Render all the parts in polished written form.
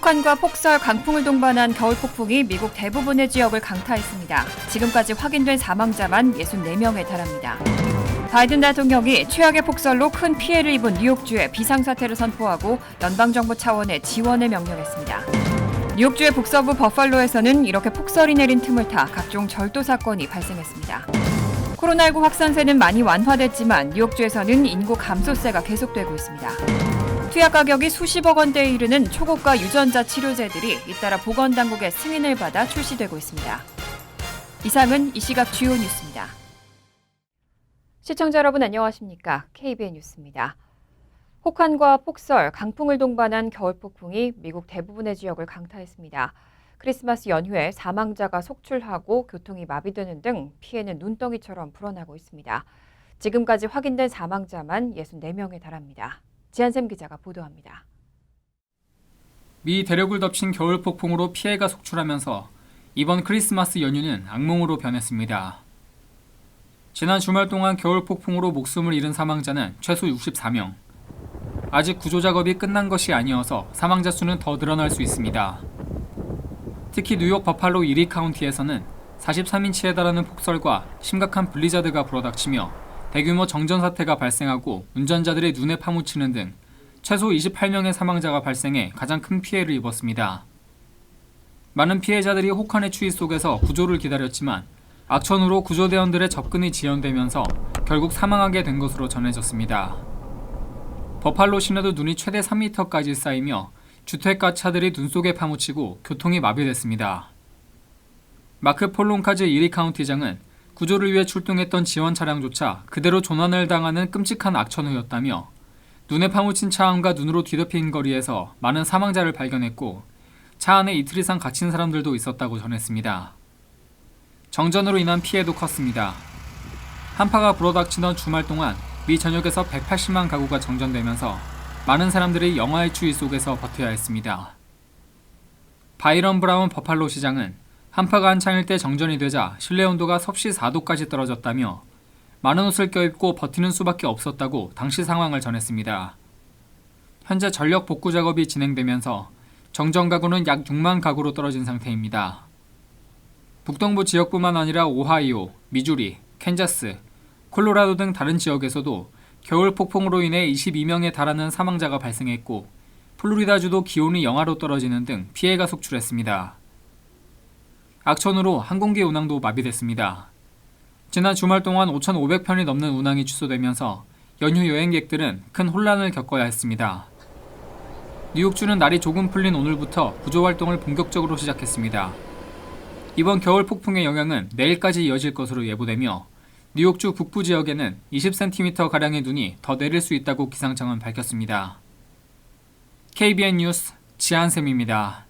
혹한과 폭설, 강풍을 동반한 겨울 폭풍이 미국 대부분의 지역을 강타했습니다. 지금까지 확인된 사망자만 64명에 달합니다. 바이든 대통령이 최악의 폭설로 큰 피해를 입은 뉴욕주에 비상사태를 선포하고 연방정부 차원의 지원을 명령했습니다. 뉴욕주의 북서부 버팔로에서는 이렇게 폭설이 내린 틈을 타 각종 절도 사건이 발생했습니다. 코로나19 확산세는 많이 완화됐지만 뉴욕주에서는 인구 감소세가 계속되고 있습니다. 투약 가격이 수십억 원대에 이르는 초고가 유전자 치료제들이 잇따라 보건당국의 승인을 받아 출시되고 있습니다. 이상은 이 시각 주요 뉴스입니다. 시청자 여러분 안녕하십니까? KBN 뉴스입니다. 혹한과 폭설, 강풍을 동반한 겨울 폭풍이 미국 대부분의 지역을 강타했습니다. 크리스마스 연휴에 사망자가 속출하고 교통이 마비되는 등 피해는 눈덩이처럼 불어나고 있습니다. 지금까지 확인된 사망자만 64명에 달합니다. 지한샘 기자가 보도합니다. 미 대륙을 덮친 겨울 폭풍으로 피해가 속출하면서 이번 크리스마스 연휴는 악몽으로 변했습니다. 지난 주말 동안 겨울 폭풍으로 목숨을 잃은 사망자는 최소 64명. 아직 구조 작업이 끝난 것이 아니어서 사망자 수는 더 늘어날 수 있습니다. 특히 뉴욕 버팔로 이리 카운티에서는 43인치에 달하는 폭설과 심각한 블리자드가 불어닥치며 대규모 정전 사태가 발생하고 운전자들의 눈에 파묻히는 등 최소 28명의 사망자가 발생해 가장 큰 피해를 입었습니다. 많은 피해자들이 혹한의 추위 속에서 구조를 기다렸지만 악천후로 구조대원들의 접근이 지연되면서 결국 사망하게 된 것으로 전해졌습니다. 버팔로 시내도 눈이 최대 3m까지 쌓이며 주택가 차들이 눈 속에 파묻히고 교통이 마비됐습니다. 마크 폴론카즈 이리 카운티장은 구조를 위해 출동했던 지원 차량조차 그대로 조난을 당하는 끔찍한 악천후였다며 눈에 파묻힌 차 안과 눈으로 뒤덮인 거리에서 많은 사망자를 발견했고 차 안에 이틀 이상 갇힌 사람들도 있었다고 전했습니다. 정전으로 인한 피해도 컸습니다. 한파가 불어닥치던 주말 동안 미 전역에서 180만 가구가 정전되면서 많은 사람들이 영하의 추위 속에서 버텨야 했습니다. 바이런 브라운 버팔로 시장은 한파가 한창일 때 정전이 되자 실내 온도가 섭씨 4도까지 떨어졌다며 많은 옷을 껴입고 버티는 수밖에 없었다고 당시 상황을 전했습니다. 현재 전력 복구 작업이 진행되면서 정전 가구는 약 6만 가구로 떨어진 상태입니다. 북동부 지역뿐만 아니라 오하이오, 미주리, 캔자스, 콜로라도 등 다른 지역에서도 겨울 폭풍으로 인해 22명에 달하는 사망자가 발생했고 플로리다주도 기온이 영하로 떨어지는 등 피해가 속출했습니다. 악천후로 항공기 운항도 마비됐습니다. 지난 주말 동안 5,500편이 넘는 운항이 취소되면서 연휴 여행객들은 큰 혼란을 겪어야 했습니다. 뉴욕주는 날이 조금 풀린 오늘부터 구조활동을 본격적으로 시작했습니다. 이번 겨울 폭풍의 영향은 내일까지 이어질 것으로 예보되며 뉴욕주 북부 지역에는 20cm가량의 눈이 더 내릴 수 있다고 기상청은 밝혔습니다. KBN 뉴스 지한샘입니다.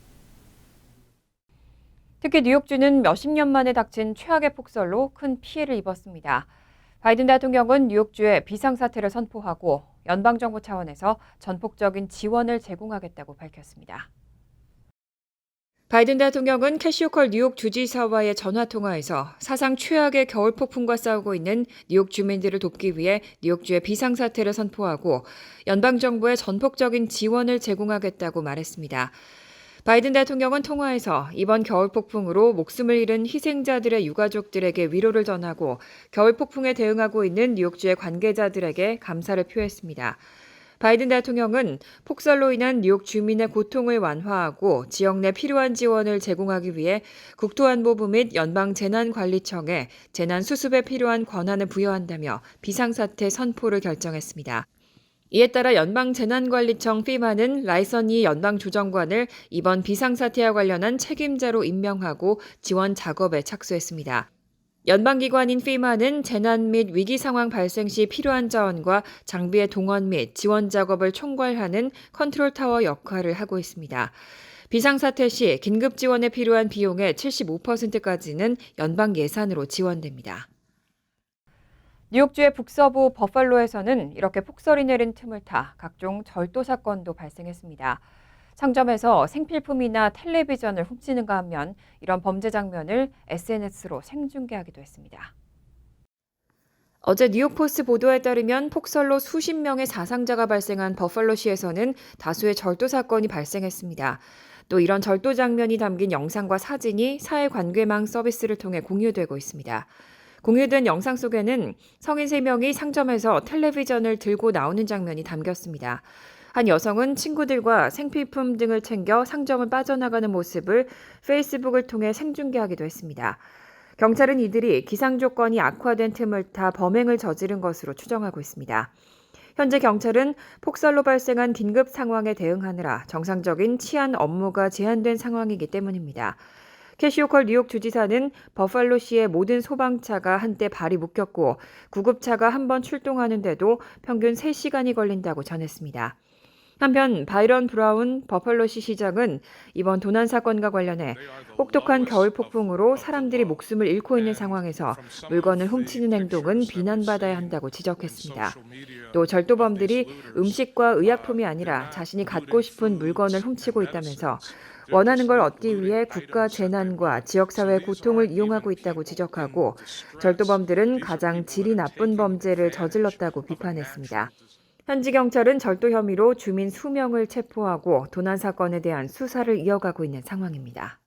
특히 뉴욕주는 몇십 년 만에 닥친 최악의 폭설로 큰 피해를 입었습니다. 바이든 대통령은 뉴욕주에 비상사태를 선포하고 연방정부 차원에서 전폭적인 지원을 제공하겠다고 밝혔습니다. 바이든 대통령은 캐시오컬 뉴욕 주지사와의 전화통화에서 사상 최악의 겨울 폭풍과 싸우고 있는 뉴욕 주민들을 돕기 위해 뉴욕주의 비상사태를 선포하고 연방정부의 전폭적인 지원을 제공하겠다고 말했습니다. 바이든 대통령은 통화에서 이번 겨울 폭풍으로 목숨을 잃은 희생자들의 유가족들에게 위로를 전하고 겨울 폭풍에 대응하고 있는 뉴욕주의 관계자들에게 감사를 표했습니다. 바이든 대통령은 폭설로 인한 뉴욕 주민의 고통을 완화하고 지역 내 필요한 지원을 제공하기 위해 국토안보부 및 연방재난관리청에 재난수습에 필요한 권한을 부여한다며 비상사태 선포를 결정했습니다. 이에 따라 연방재난관리청 FEMA는 라이서니 연방조정관을 이번 비상사태와 관련한 책임자로 임명하고 지원 작업에 착수했습니다. 연방기관인 FEMA는 재난 및 위기 상황 발생 시 필요한 자원과 장비의 동원 및 지원 작업을 총괄하는 컨트롤타워 역할을 하고 있습니다. 비상사태 시 긴급 지원에 필요한 비용의 75%까지는 연방 예산으로 지원됩니다. 뉴욕주의 북서부 버팔로에서는 이렇게 폭설이 내린 틈을 타 각종 절도 사건도 발생했습니다. 상점에서 생필품이나 텔레비전을 훔치는가 하면 이런 범죄 장면을 SNS로 생중계하기도 했습니다. 어제 뉴욕포스트 보도에 따르면 폭설로 수십 명의 사상자가 발생한 버팔로시에서는 다수의 절도 사건이 발생했습니다. 또 이런 절도 장면이 담긴 영상과 사진이 사회관계망 서비스를 통해 공유되고 있습니다. 공유된 영상 속에는 성인 3명이 상점에서 텔레비전을 들고 나오는 장면이 담겼습니다. 한 여성은 친구들과 생필품 등을 챙겨 상점을 빠져나가는 모습을 페이스북을 통해 생중계하기도 했습니다. 경찰은 이들이 기상 조건이 악화된 틈을 타 범행을 저지른 것으로 추정하고 있습니다. 현재 경찰은 폭설로 발생한 긴급 상황에 대응하느라 정상적인 치안 업무가 제한된 상황이기 때문입니다. 캐시 호컬 뉴욕 주지사는 버팔로시의 모든 소방차가 한때 발이 묶였고 구급차가 한 번 출동하는데도 평균 3시간이 걸린다고 전했습니다. 한편 바이런 브라운 버팔로시 시장은 이번 도난 사건과 관련해 혹독한 겨울 폭풍으로 사람들이 목숨을 잃고 있는 상황에서 물건을 훔치는 행동은 비난받아야 한다고 지적했습니다. 또 절도범들이 음식과 의약품이 아니라 자신이 갖고 싶은 물건을 훔치고 있다면서 원하는 걸 얻기 위해 국가 재난과 지역사회의 고통을 이용하고 있다고 지적하고 절도범들은 가장 질이 나쁜 범죄를 저질렀다고 비판했습니다. 현지 경찰은 절도 혐의로 주민 수명을 체포하고 도난 사건에 대한 수사를 이어가고 있는 상황입니다.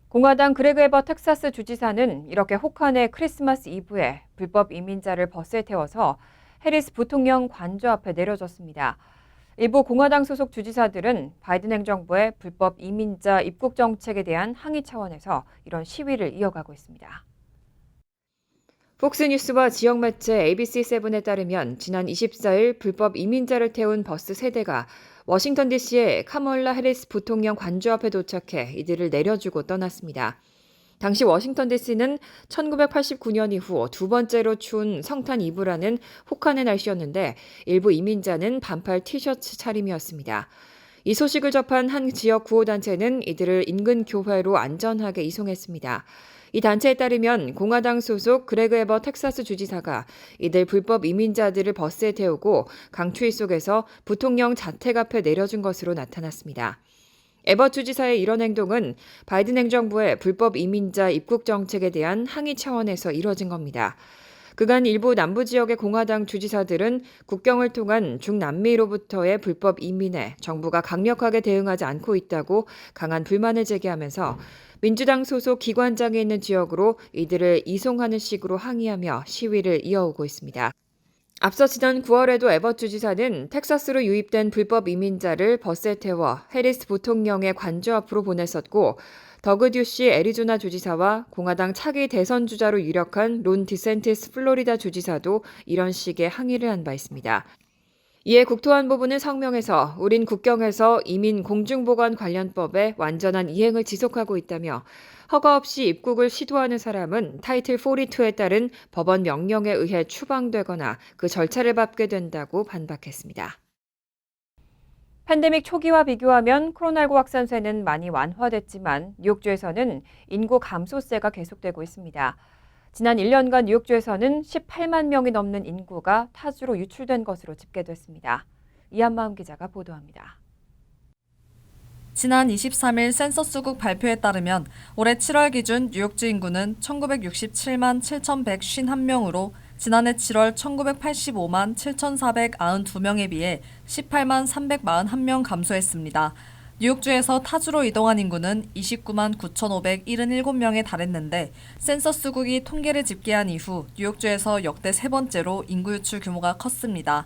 공화당 그레그 에버 텍사스 주지사는 이렇게 혹한의 크리스마스 이브에 불법 이민자를 버스에 태워서 해리스 부통령 관저 앞에 내려줬습니다. 일부 공화당 소속 주지사들은 바이든 행정부의 불법 이민자 입국 정책에 대한 항의 차원에서 이런 시위를 이어가고 있습니다. 폭스뉴스와 지역 매체 ABC7에 따르면 지난 24일 불법 이민자를 태운 버스 3대가 워싱턴 DC의 카멀라 해리스 부통령 관저 앞에 도착해 이들을 내려주고 떠났습니다. 당시 워싱턴 DC는 1989년 이후 두 번째로 추운 성탄 이브라는 혹한의 날씨였는데 일부 이민자는 반팔 티셔츠 차림이었습니다. 이 소식을 접한 한 지역 구호단체는 이들을 인근 교회로 안전하게 이송했습니다. 이 단체에 따르면 공화당 소속 그레그 에버 텍사스 주지사가 이들 불법 이민자들을 버스에 태우고 강추위 속에서 부통령 자택 앞에 내려준 것으로 나타났습니다. 에버 주지사의 이런 행동은 바이든 행정부의 불법 이민자 입국 정책에 대한 항의 차원에서 이뤄진 겁니다. 그간 일부 남부 지역의 공화당 주지사들은 국경을 통한 중남미로부터의 불법 이민에 정부가 강력하게 대응하지 않고 있다고 강한 불만을 제기하면서 민주당 소속 기관장이 있는 지역으로 이들을 이송하는 식으로 항의하며 시위를 이어오고 있습니다. 앞서 지난 9월에도 에버 주지사는 텍사스로 유입된 불법 이민자를 버스에 태워 해리스 부통령의 관저 앞으로 보냈었고 더그 듀시 애리조나 주지사와 공화당 차기 대선 주자로 유력한 론 디센티스 플로리다 주지사도 이런 식의 항의를 한 바 있습니다. 이에 국토안보부는 성명에서 우린 국경에서 이민 공중보건 관련법의 완전한 이행을 지속하고 있다며 허가 없이 입국을 시도하는 사람은 타이틀 42에 따른 법원 명령에 의해 추방되거나 그 절차를 밟게 된다고 반박했습니다. 팬데믹 초기와 비교하면 코로나19 확산세는 많이 완화됐지만 뉴욕주에서는 인구 감소세가 계속되고 있습니다. 지난 1년간 뉴욕주에서는 18만 명이 넘는 인구가 타주로 유출된 것으로 집계됐습니다. 이한마음 기자가 보도합니다. 지난 23일 센서스국 발표에 따르면 올해 7월 기준 뉴욕주 인구는 1967만 7,151명으로 지난해 7월 1985만 7,492명에 비해 18만 341명 감소했습니다. 뉴욕주에서 타주로 이동한 인구는 29만 9,577명에 달했는데 센서스국이 통계를 집계한 이후 뉴욕주에서 역대 세 번째로 인구 유출 규모가 컸습니다.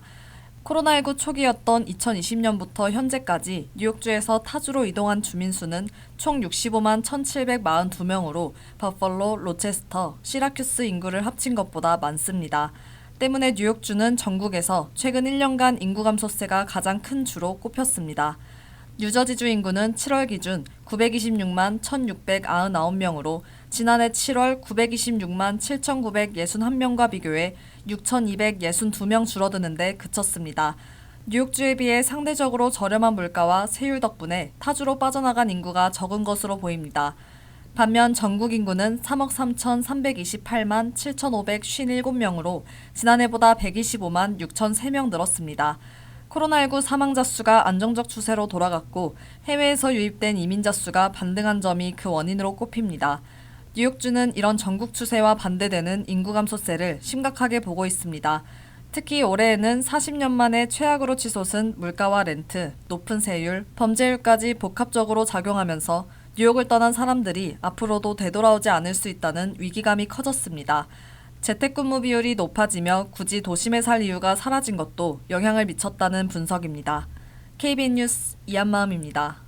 코로나19 초기였던 2020년부터 현재까지 뉴욕주에서 타주로 이동한 주민 수는 총 65만 1,742명으로 버펄로, 로체스터, 시라큐스 인구를 합친 것보다 많습니다. 때문에 뉴욕주는 전국에서 최근 1년간 인구 감소세가 가장 큰 주로 꼽혔습니다. 뉴저지주 인구는 7월 기준 926만 1,699명으로 지난해 7월 926만 7,961명과 비교해 6,262명 줄어드는데 그쳤습니다. 뉴욕주에 비해 상대적으로 저렴한 물가와 세율 덕분에 타주로 빠져나간 인구가 적은 것으로 보입니다. 반면 전국 인구는 3억 3,328만 7,557명으로 지난해보다 125만 6,003명 늘었습니다. 코로나19 사망자 수가 안정적 추세로 돌아갔고 해외에서 유입된 이민자 수가 반등한 점이 그 원인으로 꼽힙니다. 뉴욕주는 이런 전국 추세와 반대되는 인구 감소세를 심각하게 보고 있습니다. 특히 올해에는 40년 만에 최악으로 치솟은 물가와 렌트, 높은 세율, 범죄율까지 복합적으로 작용하면서 뉴욕을 떠난 사람들이 앞으로도 되돌아오지 않을 수 있다는 위기감이 커졌습니다. 재택근무 비율이 높아지며 굳이 도심에 살 이유가 사라진 것도 영향을 미쳤다는 분석입니다. KBN 뉴스 이한마음입니다.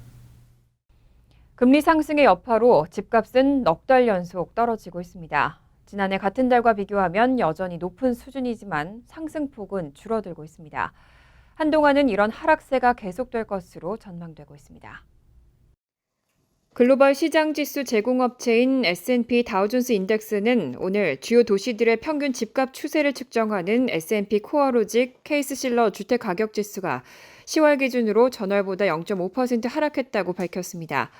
금리 상승의 여파로 집값은 넉 달 연속 떨어지고 있습니다. 지난해 같은 달과 비교하면 여전히 높은 수준이지만 상승폭은 줄어들고 있습니다. 한동안은 이런 하락세가 계속될 것으로 전망되고 있습니다. 글로벌 시장지수 제공업체인 S&P 다우존스 인덱스는 오늘 주요 도시들의 평균 집값 추세를 측정하는 S&P 코어로직 케이스실러 주택가격지수가 10월 기준으로 전월보다 0.5% 하락했다고 밝혔습니다.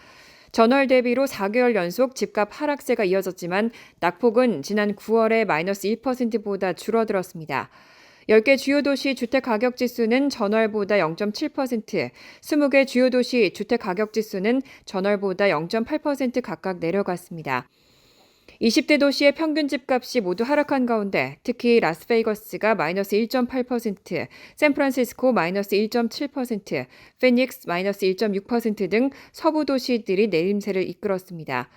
전월 대비로 4개월 연속 집값 하락세가 이어졌지만 낙폭은 지난 9월에 마이너스 1%보다 줄어들었습니다. 10개 주요 도시 주택가격지수는 전월보다 0.7%, 20개 주요 도시 주택가격지수는 전월보다 0.8% 각각 내려갔습니다. 20대 도시의 평균 집값이 모두 하락한 가운데 특히 라스베이거스가 마이너스 1.8%, 샌프란시스코 마이너스 1.7%, 피닉스 마이너스 1.6% 등 서부 도시들이 내림세를 이끌었습니다.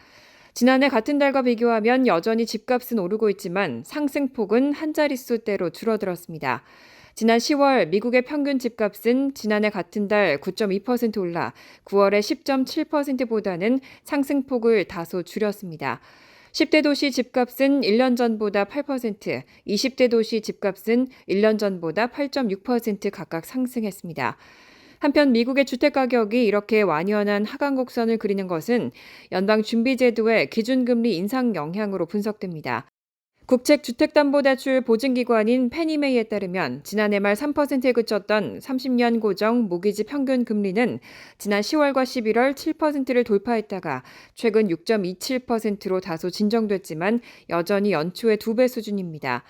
지난해 같은 달과 비교하면 여전히 집값은 오르고 있지만 상승폭은 한 자릿수대로 줄어들었습니다. 지난 10월 미국의 평균 집값은 지난해 같은 달 9.2% 올라 9월의 10.7%보다는 상승폭을 다소 줄였습니다. 10대 도시 집값은 1년 전보다 8%, 20대 도시 집값은 1년 전보다 8.6% 각각 상승했습니다. 한편 미국의 주택가격이 이렇게 완연한 하강 곡선을 그리는 것은 연방준비제도의 기준금리 인상 영향으로 분석됩니다. 국책주택담보대출 보증기관인 페니메이에 따르면 지난해 말 3%에 그쳤던 30년 고정 모기지 평균 금리는 지난 10월과 11월 7%를 돌파했다가 최근 6.27%로 다소 진정됐지만 여전히 연초의 2배 수준입니다.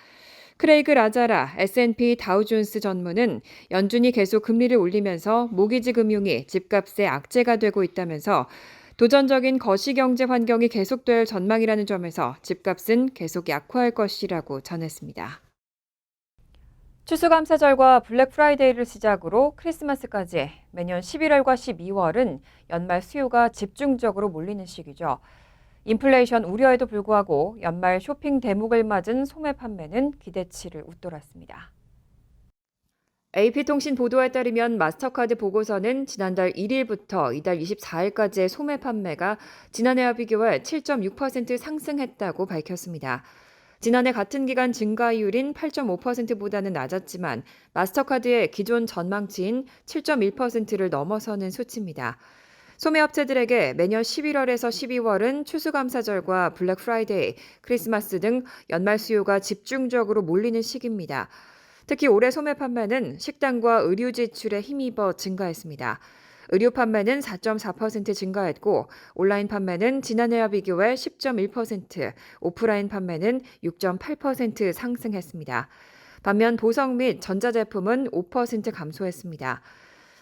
크레이그 라자라 S&P 다우존스 전무는 연준이 계속 금리를 올리면서 모기지 금융이 집값의 악재가 되고 있다면서 도전적인 거시경제 환경이 계속될 전망이라는 점에서 집값은 계속 약화할 것이라고 전했습니다. 추수감사절과 블랙 프라이데이를 시작으로 크리스마스까지 매년 11월과 12월은 연말 수요가 집중적으로 몰리는 시기죠. 인플레이션 우려에도 불구하고 연말 쇼핑 대목을 맞은 소매 판매는 기대치를 웃돌았습니다. AP통신 보도에 따르면 마스터카드 보고서는 지난달 1일부터 이달 24일까지의 소매 판매가 지난해와 비교해 7.6% 상승했다고 밝혔습니다. 지난해 같은 기간 증가율인 8.5%보다는 낮았지만 마스터카드의 기존 전망치인 7.1%를 넘어서는 수치입니다. 소매업체들에게 매년 11월에서 12월은 추수감사절과 블랙 프라이데이, 크리스마스 등 연말 수요가 집중적으로 몰리는 시기입니다. 특히 올해 소매 판매는 식단과 의류 지출에 힘입어 증가했습니다. 의류 판매는 4.4% 증가했고 온라인 판매는 지난해와 비교해 10.1%, 오프라인 판매는 6.8% 상승했습니다. 반면 보석 및 전자제품은 5% 감소했습니다.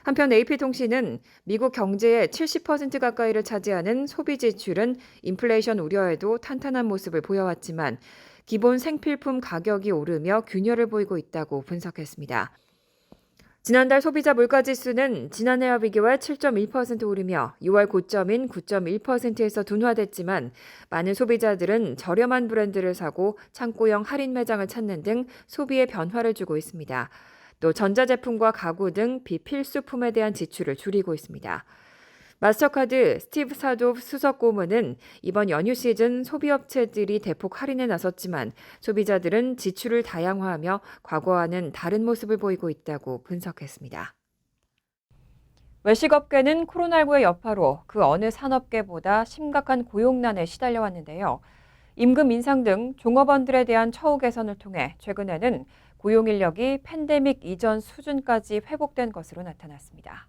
한편 AP통신은 미국 경제의 70% 가까이를 차지하는 소비 지출은 인플레이션 우려에도 탄탄한 모습을 보여왔지만 기본 생필품 가격이 오르며 균열을 보이고 있다고 분석했습니다. 지난달 소비자 물가지수는 지난해와 비교해 7.1% 오르며 6월 고점인 9.1%에서 둔화됐지만 많은 소비자들은 저렴한 브랜드를 사고 창고형 할인 매장을 찾는 등 소비에 변화를 주고 있습니다. 또 전자제품과 가구 등 비필수품에 대한 지출을 줄이고 있습니다. 마스터카드 스티브 사도프 수석 고문은 이번 연휴 시즌 소비업체들이 대폭 할인에 나섰지만 소비자들은 지출을 다양화하며 과거와는 다른 모습을 보이고 있다고 분석했습니다. 외식업계는 코로나19의 여파로 그 어느 산업계보다 심각한 고용난에 시달려왔는데요. 임금 인상 등 종업원들에 대한 처우 개선을 통해 최근에는 고용 인력이 팬데믹 이전 수준까지 회복된 것으로 나타났습니다.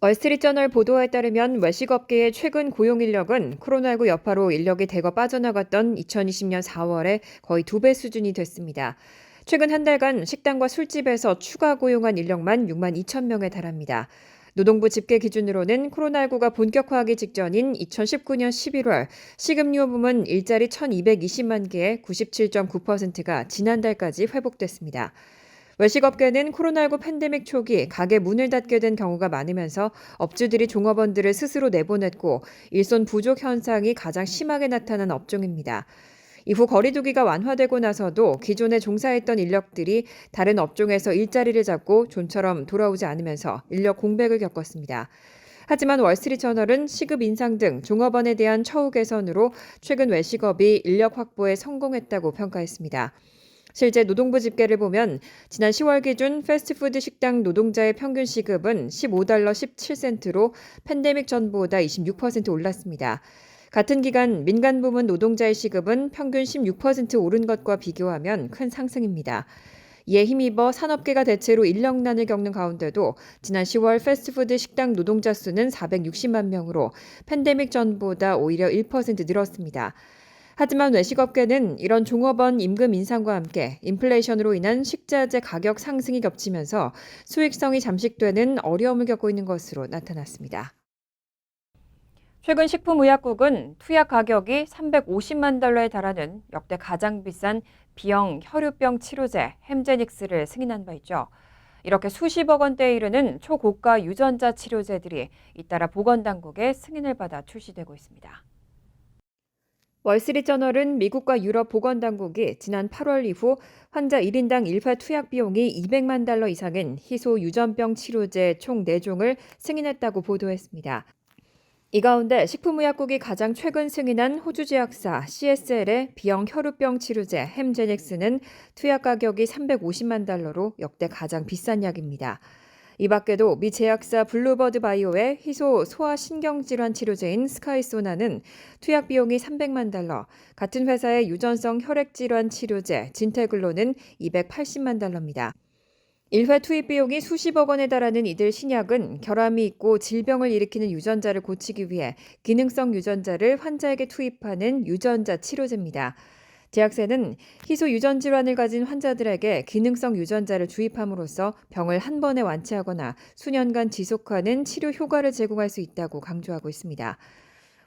월스트리트저널 보도에 따르면 외식업계의 최근 고용 인력은 코로나19 여파로 인력이 대거 빠져나갔던 2020년 4월에 거의 2배 수준이 됐습니다. 최근 한 달간 식당과 술집에서 추가 고용한 인력만 6만 2천 명에 달합니다. 노동부 집계 기준으로는 코로나19가 본격화하기 직전인 2019년 11월 식음료 부문 일자리 1,220만 개의 97.9%가 지난달까지 회복됐습니다. 외식업계는 코로나19 팬데믹 초기 가게 문을 닫게 된 경우가 많으면서 업주들이 종업원들을 스스로 내보냈고 일손 부족 현상이 가장 심하게 나타난 업종입니다. 이후 거리두기가 완화되고 나서도 기존에 종사했던 인력들이 다른 업종에서 일자리를 잡고 좀처럼 돌아오지 않으면서 인력 공백을 겪었습니다. 하지만 월스트리트저널은 시급 인상 등 종업원에 대한 처우 개선으로 최근 외식업이 인력 확보에 성공했다고 평가했습니다. 실제 노동부 집계를 보면 지난 10월 기준 패스트푸드 식당 노동자의 평균 시급은 $15 17센트로 팬데믹 전보다 26% 올랐습니다. 같은 기간 민간 부문 노동자의 시급은 평균 16% 오른 것과 비교하면 큰 상승입니다. 이에 힘입어 산업계가 대체로 인력난을 겪는 가운데도 지난 10월 패스트푸드 식당 노동자 수는 460만 명으로 팬데믹 전보다 오히려 1% 늘었습니다. 하지만 외식업계는 이런 종업원 임금 인상과 함께 인플레이션으로 인한 식자재 가격 상승이 겹치면서 수익성이 잠식되는 어려움을 겪고 있는 것으로 나타났습니다. 최근 식품의약국은 투약 가격이 $350만 달러에 달하는 역대 가장 비싼 B형 혈우병 치료제 햄제닉스를 승인한 바 있죠. 이렇게 수십억 원대에 이르는 초고가 유전자 치료제들이 잇따라 보건당국의 승인을 받아 출시되고 있습니다. 월스트리트저널은 미국과 유럽 보건당국이 지난 8월 이후 환자 1인당 1회 투약 비용이 $200만 달러 이상인 희소 유전병 치료제 총 4종을 승인했다고 보도했습니다. 이 가운데 식품의약국이 가장 최근 승인한 호주 제약사 CSL의 B형 혈우병 치료제 햄제닉스는 투약 가격이 $350만 달러로 역대 가장 비싼 약입니다. 이 밖에도 미 제약사 블루버드 바이오의 희소 소아신경질환 치료제인 스카이소나는 투약 비용이 $300만 달러, 같은 회사의 유전성 혈액질환 치료제 진테글로는 $280만 달러입니다. 1회 투입 비용이 수십억 원에 달하는 이들 신약은 결함이 있고 질병을 일으키는 유전자를 고치기 위해 기능성 유전자를 환자에게 투입하는 유전자 치료제입니다. 제약사는 희소 유전 질환을 가진 환자들에게 기능성 유전자를 주입함으로써 병을 한 번에 완치하거나 수년간 지속하는 치료 효과를 제공할 수 있다고 강조하고 있습니다.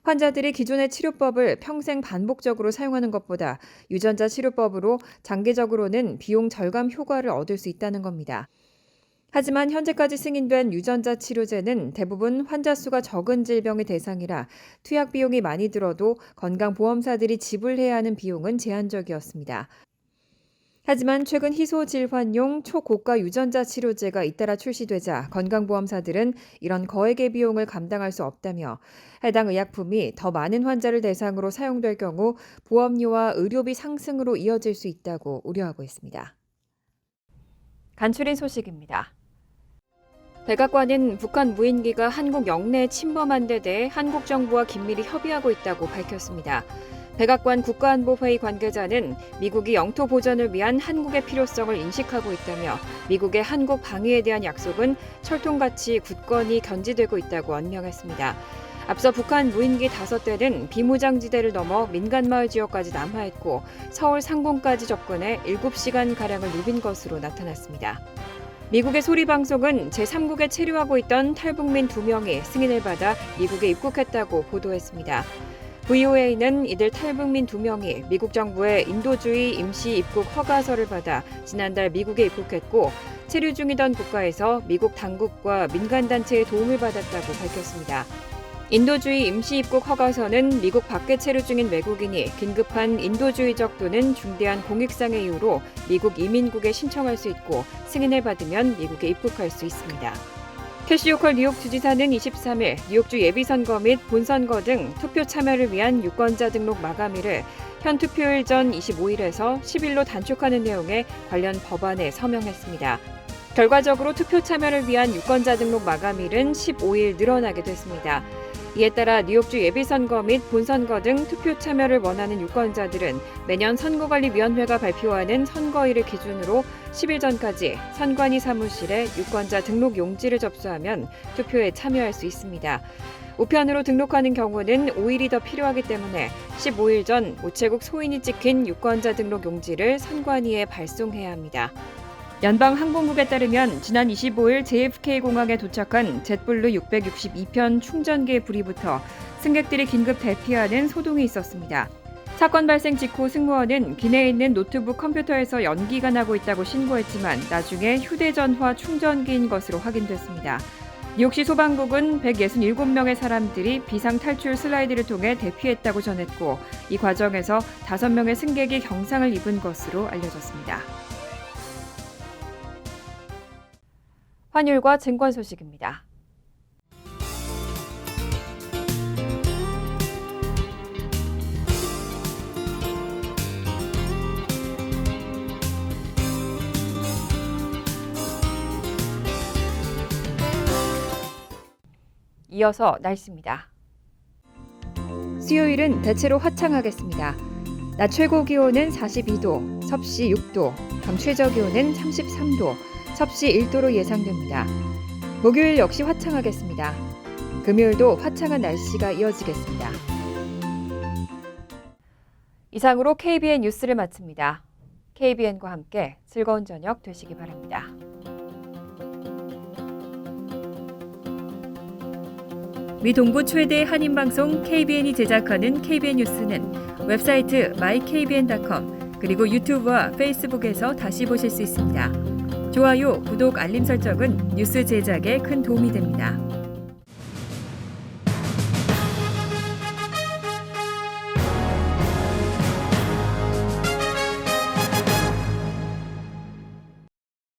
환자들이 기존의 치료법을 평생 반복적으로 사용하는 것보다 유전자 치료법으로 장기적으로는 비용 절감 효과를 얻을 수 있다는 겁니다. 하지만 현재까지 승인된 유전자 치료제는 대부분 환자 수가 적은 질병의 대상이라 투약 비용이 많이 들어도 건강보험사들이 지불해야 하는 비용은 제한적이었습니다. 하지만 최근 희소질환용 초고가 유전자 치료제가 잇따라 출시되자 건강보험사들은 이런 거액의 비용을 감당할 수 없다며 해당 의약품이 더 많은 환자를 대상으로 사용될 경우 보험료와 의료비 상승으로 이어질 수 있다고 우려하고 있습니다. 간추린 소식입니다. 백악관은 북한 무인기가 한국 영내에 침범한 데 대해 한국 정부와 긴밀히 협의하고 있다고 밝혔습니다. 백악관 국가안보회의 관계자는 미국이 영토 보전을 위한 한국의 필요성을 인식하고 있다며 미국의 한국 방위에 대한 약속은 철통같이 굳건히 견지되고 있다고 언명했습니다. 앞서 북한 무인기 5대는 비무장지대를 넘어 민간마을 지역까지 남하했고 서울 상공까지 접근해 7시간가량을 누빈 것으로 나타났습니다. 미국의 소리방송은 제3국에 체류하고 있던 탈북민 2명이 승인을 받아 미국에 입국했다고 보도했습니다. VOA는 이들 탈북민 2명이 미국 정부의 인도주의 임시 입국 허가서를 받아 지난달 미국에 입국했고 체류 중이던 국가에서 미국 당국과 민간단체의 도움을 받았다고 밝혔습니다. 인도주의 임시 입국 허가서는 미국 밖에 체류 중인 외국인이 긴급한 인도주의적 또는 중대한 공익상의 이유로 미국 이민국에 신청할 수 있고 승인을 받으면 미국에 입국할 수 있습니다. 캐시 호컬 뉴욕 주지사는 23일 뉴욕주 예비선거 및 본선거 등 투표 참여를 위한 유권자 등록 마감일을 현 투표일 전 25일에서 10일로 단축하는 내용의 관련 법안에 서명했습니다. 결과적으로 투표 참여를 위한 유권자 등록 마감일은 15일 늘어나게 됐습니다. 이에 따라 뉴욕주 예비선거 및 본선거 등 투표 참여를 원하는 유권자들은 매년 선거관리위원회가 발표하는 선거일을 기준으로 10일 전까지 선관위 사무실에 유권자 등록 용지를 접수하면 투표에 참여할 수 있습니다. 우편으로 등록하는 경우는 5일이 더 필요하기 때문에 15일 전 우체국 소인이 찍힌 유권자 등록 용지를 선관위에 발송해야 합니다. 연방항공국에 따르면 지난 25일 JFK 공항에 도착한 jetblue 662편 충전기의 불이 붙어 승객들이 긴급 대피하는 소동이 있었습니다. 사건 발생 직후 승무원은 기내에 있는 노트북 컴퓨터에서 연기가 나고 있다고 신고했지만 나중에 휴대전화 충전기인 것으로 확인됐습니다. 뉴욕시 소방국은 167명의 사람들이 비상 탈출 슬라이드를 통해 대피했다고 전했고 이 과정에서 5명의 승객이 경상을 입은 것으로 알려졌습니다. 환율과 증권 소식입니다. 이어서 날씨입니다. 수요일은 대체로 화창하겠습니다. 낮 최고 기온은 42도, 섭씨 6도, 밤 최저 기온은 33도, 섭씨 1도로 예상됩니다. 목요일 역시 화창하겠습니다. 금요일도 화창한 날씨가 이어지겠습니다. 이상으로 KBN 뉴스를 마칩니다. KBN과 함께 즐거운 저녁 되시기 바랍니다. 미 동부 최대 한인방송 KBN이 제작하는 KBN 뉴스는 웹사이트 mykbn.com 그리고 유튜브와 페이스북에서 다시 보실 수 있습니다. 좋아요, 구독, 알림 설정은 뉴스 제작에 큰 도움이 됩니다.